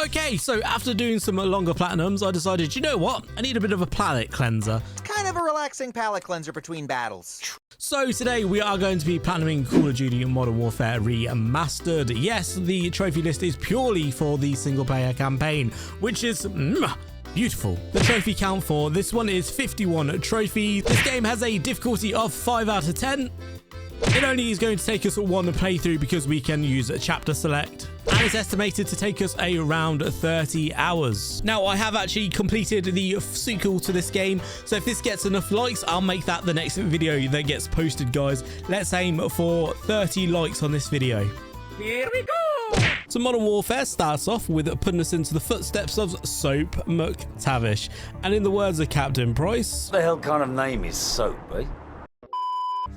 Okay, so after doing some longer platinums, I decided, you know what? I need a bit of a palate cleanser. It's kind of a relaxing palate cleanser between battles. So today we are going to be platinuming Call of Duty Modern Warfare Remastered. Yes, the trophy list is purely for the single player campaign, which is beautiful. The trophy count for this one is 51 trophies. This game has a difficulty of 5 out of 10. It only is going to take us one playthrough because we can use a chapter select. And it's estimated to take us around 30 hours. Now, I have actually completed the sequel to this game, so if this gets enough likes, I'll make that the next video that gets posted, guys. Let's aim for 30 likes on this video. Here we go! So Modern Warfare starts off with putting us into the footsteps of Soap McTavish. And in the words of Captain Price... What the hell kind of name is Soap, eh?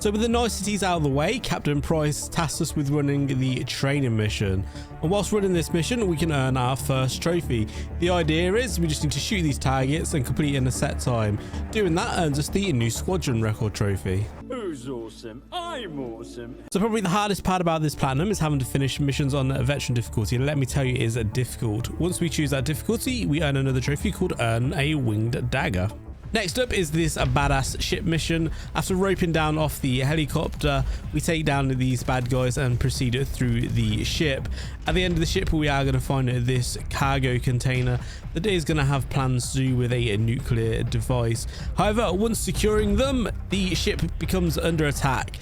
So with the niceties out of the way, Captain Price tasked us with running the training mission. And whilst running this mission, we can earn our first trophy. The idea is we just need to shoot these targets and complete in a set time. Doing that earns us the new squadron record trophy. Who's awesome? I'm awesome. So probably the hardest part about this platinum is having to finish missions on a veteran difficulty. And let me tell you, it is difficult. Once we choose that difficulty, we earn another trophy called Earn a Winged Dagger. Next up is this badass ship mission. After roping down off the helicopter, we take down these bad guys and proceed through the ship. At the end of the ship, we are going to find this cargo container that is going to have plans to do with a nuclear device. However, once securing them, the ship becomes under attack.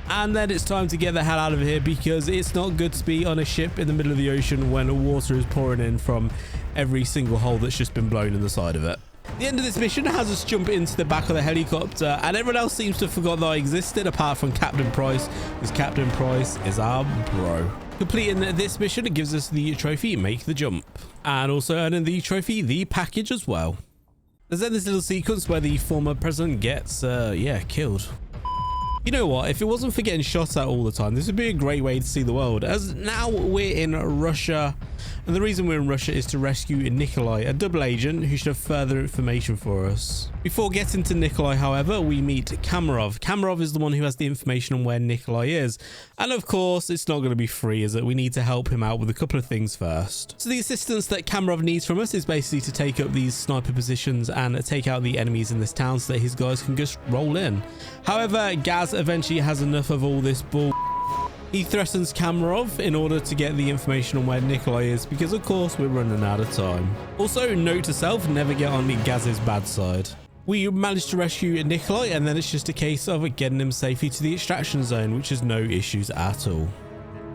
And then it's time to get the hell out of here because it's not good to be on a ship in the middle of the ocean when water is pouring in from every single hole that's just been blown in the side of it. The end of this mission has us jump into the back of the helicopter, and everyone else seems to have forgot that I existed apart from Captain Price, because Captain Price is our bro. Completing this mission, it gives us the trophy Make the Jump, and also earning the trophy The Package as well. There's then this little sequence where the former president gets killed. You know what, if it wasn't for getting shot at all the time, this would be a great way to see the world, as now we're in Russia, and the reason we're in Russia is to rescue Nikolai, a double agent who should have further information for us. Before getting to Nikolai, however, we meet Kamarov. Kamarov is the one who has the information on where Nikolai is, and of course it's not going to be free, is it? We need to help him out with a couple of things first. So the assistance that Kamarov needs from us is basically to take up these sniper positions and take out the enemies in this town so that his guys can just roll in. However, Gaz eventually has enough of all this bull. He threatens Kamarov in order to get the information on where Nikolai is because of course we're running out of time. Also, note to self, never get on Gaz's bad side. We managed to rescue Nikolai and then it's just a case of getting him safely to the extraction zone, which is no issues at all.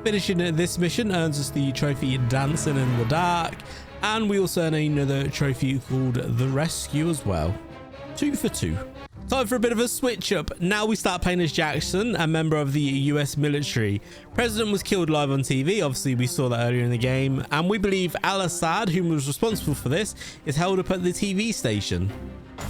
Finishing this mission earns us the trophy Dancing in the Dark, and we also earn another trophy called The Rescue as well. 2 for 2. Time for a bit of a switch up. Now we start playing as Jackson, a member of the US military. President was killed live on TV. Obviously, we saw that earlier in the game. And we believe Al-Assad, who was responsible for this, is held up at the TV station.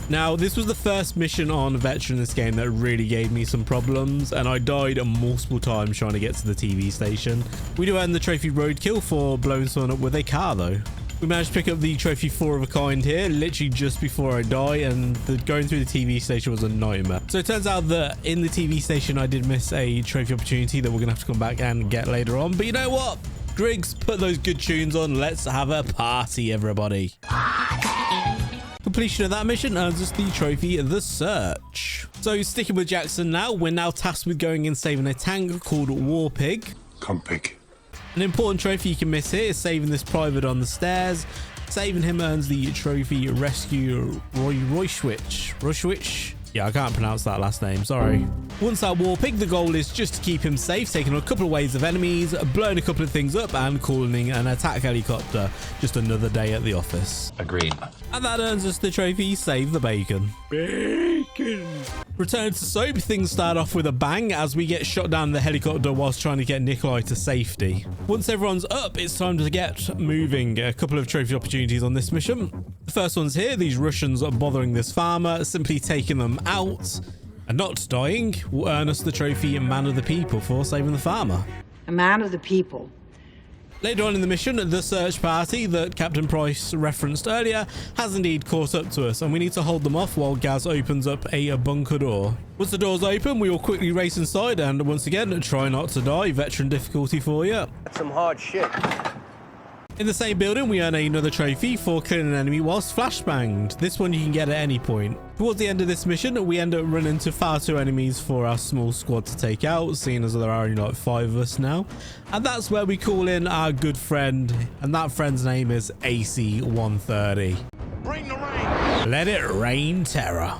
Now, this was the first mission on Veteran in this game that really gave me some problems, and I died multiple times trying to get to the TV station. We do earn the trophy Roadkill for blowing someone up with a car, though. We managed to pick up the trophy 4 of a kind here, literally just before I die, and going through the TV station was a nightmare. So it turns out that in the TV station, I did miss a trophy opportunity that we're going to have to come back and get later on. But you know what? Griggs, put those good tunes on. Let's have a party, everybody. Completion of that mission earns us the trophy The Search. So sticking with Jackson now, we're now tasked with going and saving a tank called War Pig. Come pig. An important trophy you can miss here is saving this private on the stairs. Saving him earns the trophy Rescue Royschwich. Yeah, I can't pronounce that last name, sorry. Once that War Pig, the goal is just to keep him safe, taking on a couple of waves of enemies, blowing a couple of things up, and calling an attack helicopter. Just another day at the office. Agreed. And that earns us the trophy Save the Bacon. Bacon! Return to Soap, things start off with a bang as we get shot down the helicopter whilst trying to get Nikolai to safety. Once everyone's up, it's time to get moving. A couple of trophy opportunities on this mission. The first one's here. These Russians are bothering this farmer, simply taking them out and not dying will earn us the trophy Man of the People for saving the farmer. A man of the people. Later on in the mission, the search party that Captain Price referenced earlier has indeed caught up to us, and we need to hold them off while Gaz opens up a bunker door. Once the doors open, we will quickly race inside and once again, try not to die. Veteran difficulty for you. That's some hard shit. In the same building, we earn another trophy for killing an enemy whilst flashbanged. This one you can get at any point. Towards the end of this mission, we end up running into far too enemies for our small squad to take out, seeing as there are only like 5 of us now. And that's where we call in our good friend, and that friend's name is AC-130. Bring the rain. Let it rain terror.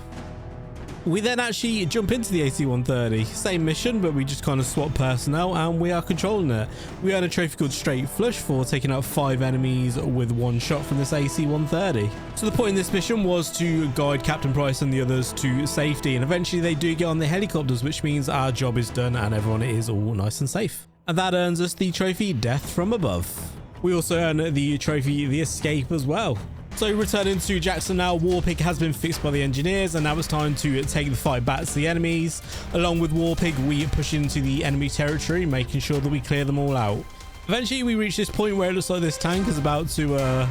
We then actually jump into the AC-130. Same mission, but we just kind of swap personnel and we are controlling it. We earn a trophy called Straight Flush for taking out 5 enemies with 1 shot from this AC-130. So the point in this mission was to guide Captain Price and the others to safety, and eventually they do get on the helicopters, which means our job is done and everyone is all nice and safe. And that earns us the trophy Death from Above. We also earn the trophy The Escape as well. So returning to Jackson now, Warpig has been fixed by the engineers and now it's time to take the fight back to the enemies. Along with Warpig, we push into the enemy territory, making sure that we clear them all out. Eventually we reach this point where it looks like this tank is about to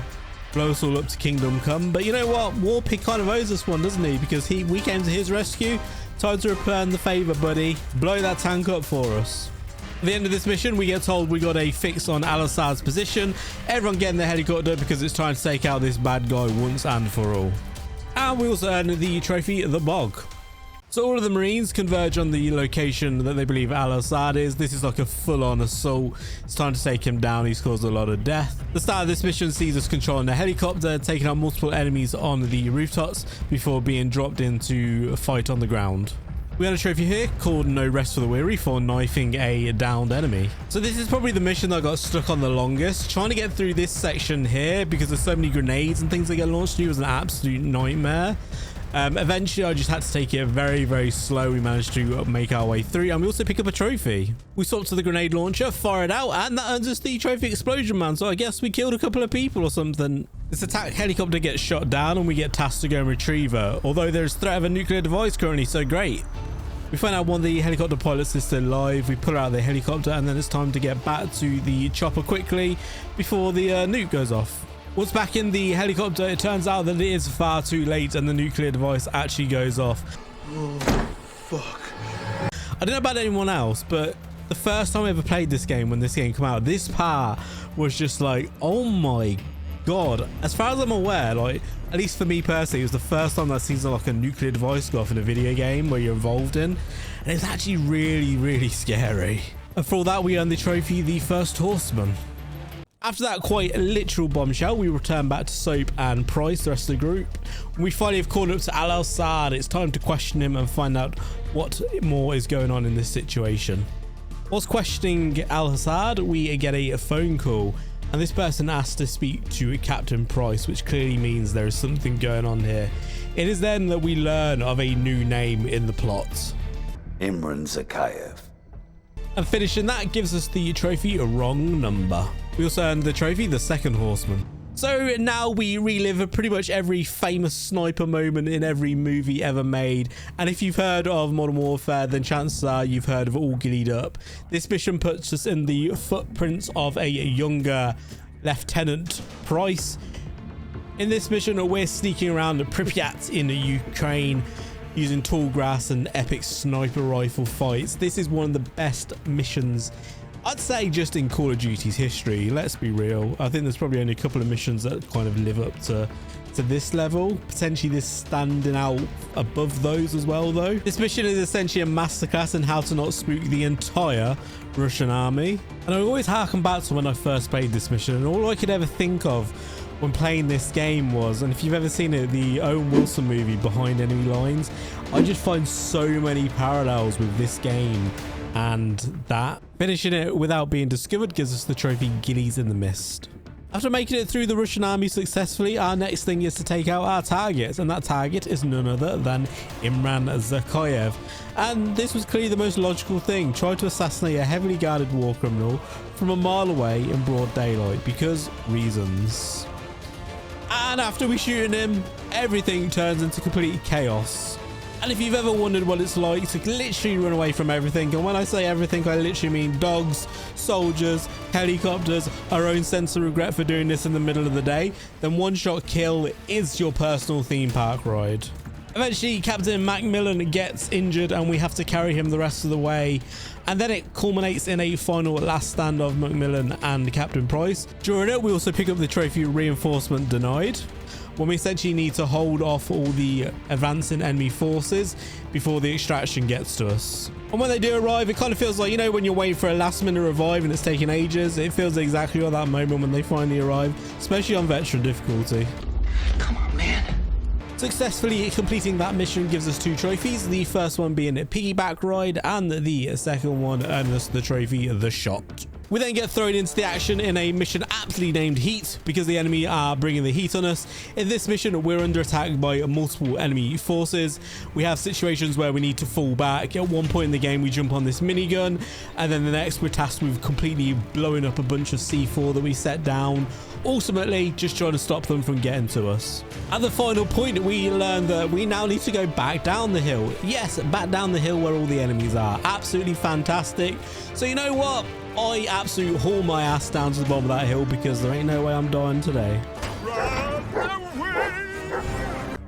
blow us all up to Kingdom Come. But you know what? Warpig kind of owes us one, doesn't he? Because we came to his rescue. Time to return the favor, buddy. Blow that tank up for us. At the end of this mission, we get told we got a fix on Al-Assad's position. Everyone getting the helicopter because it's trying to take out this bad guy once and for all. And we also earn the trophy The Bog. So all of the Marines converge on the location that they believe Al-Assad is. This is like a full-on assault. It's time to take him down. He's caused a lot of death. The start of this mission sees us controlling a helicopter, taking out multiple enemies on the rooftops before being dropped into a fight on the ground. We had a trophy here called No Rest for the Weary for knifing a downed enemy. So this is probably the mission that got stuck on the longest. Trying to get through this section here because there's so many grenades and things that get launched at you was an absolute nightmare. Eventually I just had to take it very, very slow. We managed to make our way through and we also pick up a trophy. We swapped to the grenade launcher, fire it out, and that earns us the trophy Explosion Man. So I guess we killed a couple of people or something. This attack helicopter gets shot down and we get tasked to go and retrieve her. Although there's threat of a nuclear device currently, so great. We find out one of the helicopter pilots is still alive. We pull out the helicopter and then it's time to get back to the chopper quickly before the nuke goes off. Once back in the helicopter, it turns out that it is far too late and the nuclear device actually goes off. Oh, fuck. I don't know about anyone else, but the first time I ever played this game, when this game came out, this part was just like, oh my God. As far as I'm aware, like, at least for me personally, it was the first time that I've seen like a nuclear device go off in a video game where you're involved in, and it's actually really, really scary. And for all that, we earned the trophy The First Horseman. After that quite literal bombshell, we return back to Soap and Price, the rest of the group. We finally have called up to Al-Assad. It's time to question him and find out what more is going on in this situation. Whilst questioning Al-Assad, we get a phone call, and this person asked to speak to Captain Price, which clearly means there is something going on here. It is then that we learn of a new name in the plot. Imran Zakhaev. And finishing that gives us the trophy Wrong Number. We also earned the trophy The Second Horseman. So now we relive pretty much every famous sniper moment in every movie ever made. And if you've heard of Modern Warfare, then chances are you've heard of all Ghillied Up. This mission puts us in the footprints of a younger Lieutenant Price. In this mission, we're sneaking around Pripyat in Ukraine, using tall grass and epic sniper rifle fights. This is one of the best missions, I'd say, just in Call of Duty's history. Let's be real. I think there's probably only a couple of missions that kind of live up to this level. Potentially this standing out above those as well, though. This mission is essentially a masterclass in how to not spook the entire Russian army. And I always harken back to when I first played this mission, and all I could ever think of when playing this game was, and if you've ever seen it, the Owen Wilson movie Behind Enemy Lines, I just find so many parallels with this game and that. Finishing it without being discovered gives us the trophy Gillies in the Mist. After making it through the Russian army successfully, our next thing is to take out our target, and that target is none other than Imran Zakhaev. And this was clearly the most logical thing: try to assassinate a heavily guarded war criminal from a mile away in broad daylight, because reasons. And after we shoot him, everything turns into complete chaos. And if you've ever wondered what it's like to literally run away from everything, and when I say everything, I literally mean dogs, soldiers, helicopters, our own sense of regret for doing this in the middle of the day, then One Shot Kill is your personal theme park ride. Eventually, Captain Macmillan gets injured and we have to carry him the rest of the way. And then it culminates in a final last stand of Macmillan and Captain Price. During it, we also pick up the trophy Reinforcement Denied, when we essentially need to hold off all the advancing enemy forces before the extraction gets to us. And when they do arrive, it kind of feels like, you know, when you're waiting for a last minute revive and it's taking ages, it feels exactly like that moment when they finally arrive, especially on veteran difficulty. Come on, man. Successfully completing that mission gives us 2 trophies, the first one being a piggyback ride and the second one earning us the trophy The Shot. We then get thrown into the action in a mission aptly named Heat because the enemy are bringing the heat on us. In this mission, we're under attack by multiple enemy forces. We have situations where we need to fall back. At one point in the game, we jump on this minigun, and then the next we're tasked with completely blowing up a bunch of C4 that we set down, ultimately just trying to stop them from getting to us. At the final point, we learn that we now need to go back down the hill. Yes, back down the hill where all the enemies are. Absolutely fantastic. So you know what? I absolutely haul my ass down to the bottom of that hill because there ain't no way I'm dying today.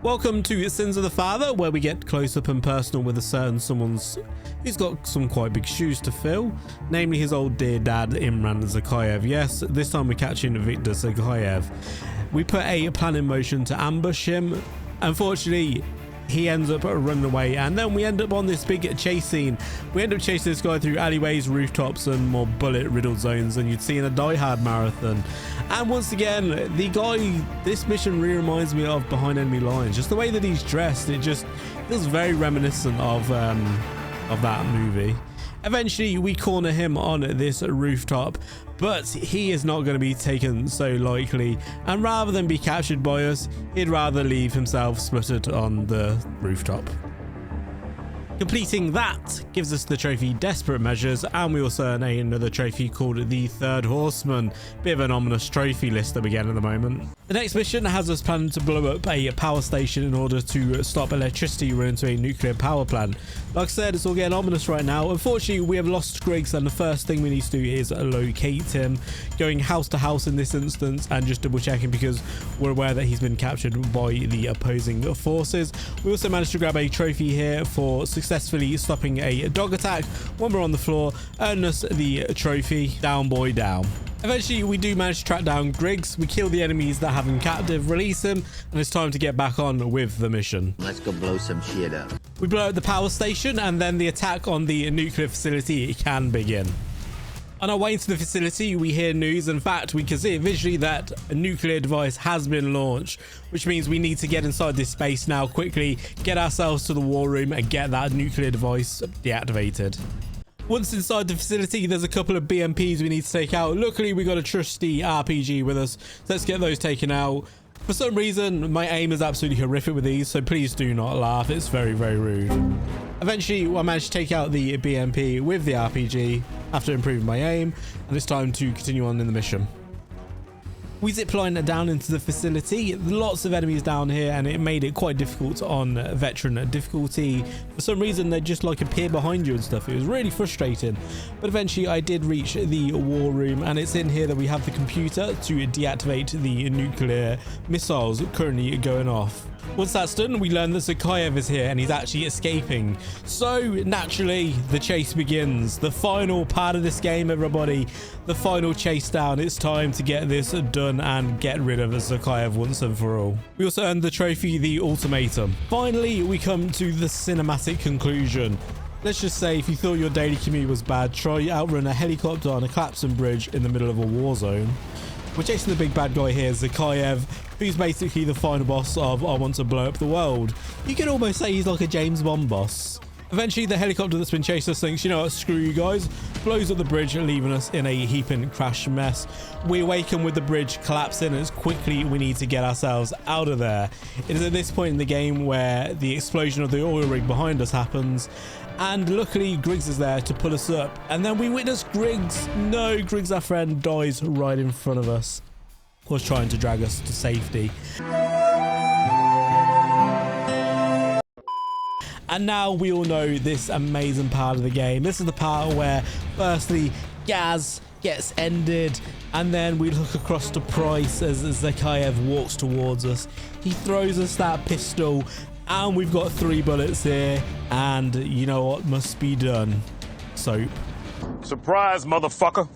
Welcome to Sins of the Father, where we get close up and personal with a certain someone's who's got some quite big shoes to fill, namely his old dear dad Imran Zakhaev. Yes, this time we're catching Viktor Zakhaev. We put a plan in motion to ambush him. Unfortunately, he ends up running away, and then we end up on this big chase scene. We end up chasing this guy through alleyways, rooftops, and more bullet-riddled zones than you'd see in a Die Hard marathon. And once again, the guy, this mission really reminds me of Behind Enemy Lines. Just the way that he's dressed, it just feels very reminiscent of that movie. Eventually, we corner him on this rooftop, but he is not going to be taken so lightly, and rather than be captured by us, he'd rather leave himself sputtered on the rooftop. Completing that gives us the trophy Desperate Measures, and we also earn another trophy called the Third Horseman. Bit of an ominous trophy list that we get at the moment. The next mission has us planning to blow up a power station in order to stop electricity running to a nuclear power plant. Like I said, it's all getting ominous right now. Unfortunately, we have lost Griggs, and the first thing we need to do is locate him, going house to house in this instance and just double checking because we're aware that he's been captured by the opposing forces. We also managed to grab a trophy here for successfully stopping a dog attack when we're on the floor, earning us the trophy Down Boy Down. Eventually, we do manage to track down Griggs. We kill the enemies that have him captive, release him, and it's time to get back on with the mission. Let's go blow some shit up. We blow up the power station, and then the attack on the nuclear facility can begin. On our way into the facility, we hear news. In fact, we can see visually that a nuclear device has been launched, which means we need to get inside this space now quickly, get ourselves to the war room, and get that nuclear device deactivated. Once inside the facility, there's a couple of BMPs we need to take out. Luckily, we got a trusty RPG with us, so let's get those taken out. For some reason, my aim is absolutely horrific with these, so please do not laugh. It's very, very rude. Eventually, I managed to take out the BMP with the RPG after improving my aim, and it's time to continue on in the mission. We zipline down into the facility. Lots of enemies down here, and it made it quite difficult on veteran difficulty. For some reason, they just like appear behind you and stuff. It was really frustrating. But eventually, I did reach the war room, and it's in here that we have the computer to deactivate the nuclear missiles currently going off. Once that's done, we learn that Zakhaev is here and he's actually escaping. So naturally, the chase begins. The final part of this game, everybody. The final chase down. It's time to get this done and get rid of Zakhaev once and for all. We also earned the trophy, the Ultimatum. Finally, we come to the cinematic conclusion. Let's just say, if you thought your daily commute was bad, try outrun a helicopter on a collapsing bridge in the middle of a war zone. We're chasing the big bad guy here, Zakhaev, who's basically the final boss of I Want to Blow Up the World. You could almost say he's like a James Bond boss. Eventually, the helicopter that's been chasing us thinks, you know what, screw you guys, blows up the bridge, leaving us in a heaping crash mess. We awaken with the bridge collapsing as quickly we need to get ourselves out of there. It is at this point in the game where the explosion of the oil rig behind us happens, and luckily Griggs is there to pull us up, and then we witness Griggs, no, Griggs our friend, dies right in front of us, of course trying to drag us to safety. And now we all know this amazing part of the game. This is the part where firstly Gaz gets ended, and then we look across to Price as Zakhaev walks towards us. He throws us that pistol, And we've got 3 bullets here. And you know what must be done? Soap. Surprise, motherfucker.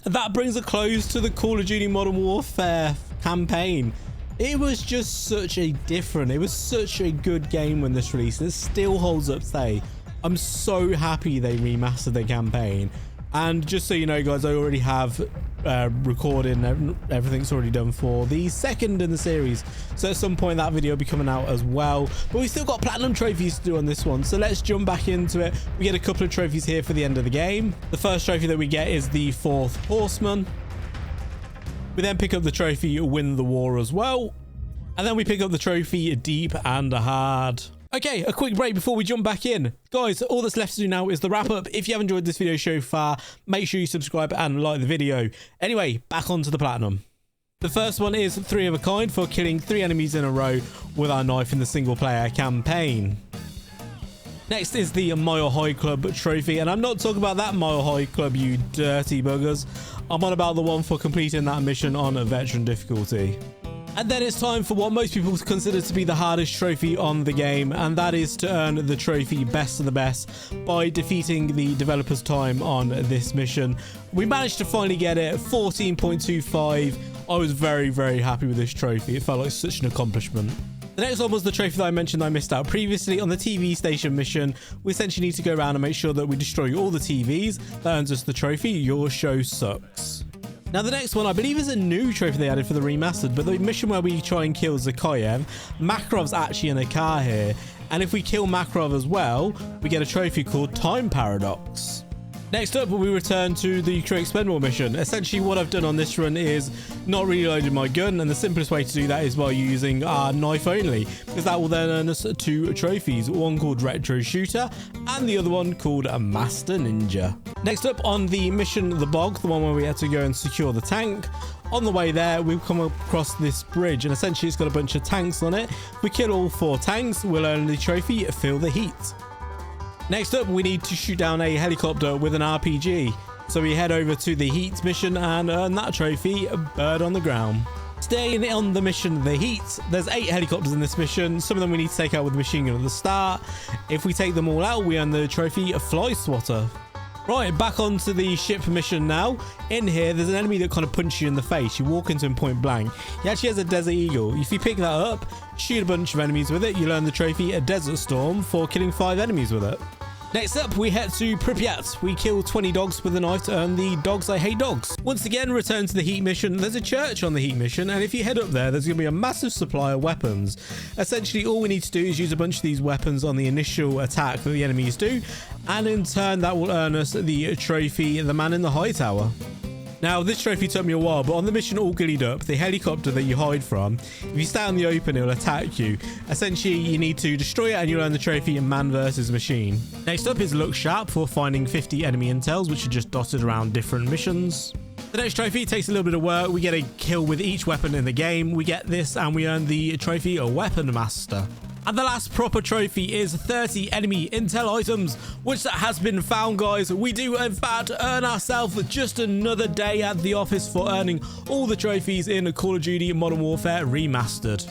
That brings a close to the Call of Duty Modern Warfare campaign. It was just such a different, it was such a good game when this released. It still holds up today. I'm so happy they remastered the campaign. And just so you know, guys, I already have recording, everything's already done for the second in the series. So at some point that video will be coming out as well. But we still got platinum trophies to do on this one. So let's jump back into it. We get a couple of trophies here for the end of the game. The first trophy that we get is the 4th Horseman. We then pick up the trophy Win the War as well. And then we pick up the trophy Deep and Hard. Okay, a quick break before we jump back in. Guys, all that's left to do now is the wrap up. If you have enjoyed this video so far, make sure you subscribe and like the video. Anyway, back onto the platinum. The first one is 3 of a kind for killing 3 enemies in a row with our knife in the single player campaign. Next is the Mile High Club trophy, and I'm not talking about that Mile High Club, you dirty buggers. I'm on about the one for completing that mission on a veteran difficulty. And then it's time for what most people consider to be the hardest trophy on the game, and that is to earn the trophy Best of the Best by defeating the developer's time on this mission. We managed to finally get it, 14.25. I was very, very happy with this trophy. It felt like such an accomplishment. The next one was the trophy that I mentioned I missed out previously on the TV station mission. We essentially need to go around and make sure that we destroy all the TVs. That earns us the trophy, Your Show Sucks. Now the next one I believe is a new trophy they added for the remastered, but the mission where we try and kill Zakayev, Makarov's actually in a car here, and if we kill Makarov as well, we get a trophy called Time Paradox. Next up, we return to the Crew Expendable mission. Essentially what I've done on this run is not reloaded my gun, and the simplest way to do that is by using our knife only, because that will then earn us 2 trophies, one called Retro Shooter and the other one called a Master Ninja. Next up on the mission The Bog, the one where we had to go and secure the tank. On the way there, we've come across this bridge, and essentially it's got a bunch of tanks on it. If we kill all 4 tanks, we'll earn the trophy Feel the Heat. Next up, we need to shoot down a helicopter with an RPG. So we head over to the Heat mission and earn that trophy, Bird on the Ground. Staying on the mission The Heat, there's 8 helicopters in this mission. Some of them we need to take out with the machine gun at the start. If we take them all out, we earn the trophy Fly Swatter. Right, back onto the ship mission now. In here, there's an enemy that kind of punches you in the face. You walk into him point blank. He actually has a Desert Eagle. If you pick that up, shoot a bunch of enemies with it, you'll earn the trophy A Desert Storm for killing 5 enemies with it. Next up, we head to Pripyat. We kill 20 dogs with a knife to earn the Dogs I Hate Dogs. Once again, return to the Heat mission. There's a church on the Heat mission, and if you head up there, there's going to be a massive supply of weapons. Essentially, all we need to do is use a bunch of these weapons on the initial attack that the enemies do, and in turn, that will earn us the trophy The Man in the High Tower. Now, this trophy took me a while, but on the mission All Ghillied Up, the helicopter that you hide from, if you stay out in the open, it will attack you. Essentially, you need to destroy it and you'll earn the trophy Man vs. Machine. Next up is Look Sharp for finding 50 enemy intels, which are just dotted around different missions. The next trophy takes a little bit of work. We get a kill with each weapon in the game. We get this and we earn the trophy A Weapon Master. And the last proper trophy is 30 enemy intel items, which has been found, guys. We do, in fact, earn ourselves just another day at the office for earning all the trophies in Call of Duty Modern Warfare Remastered.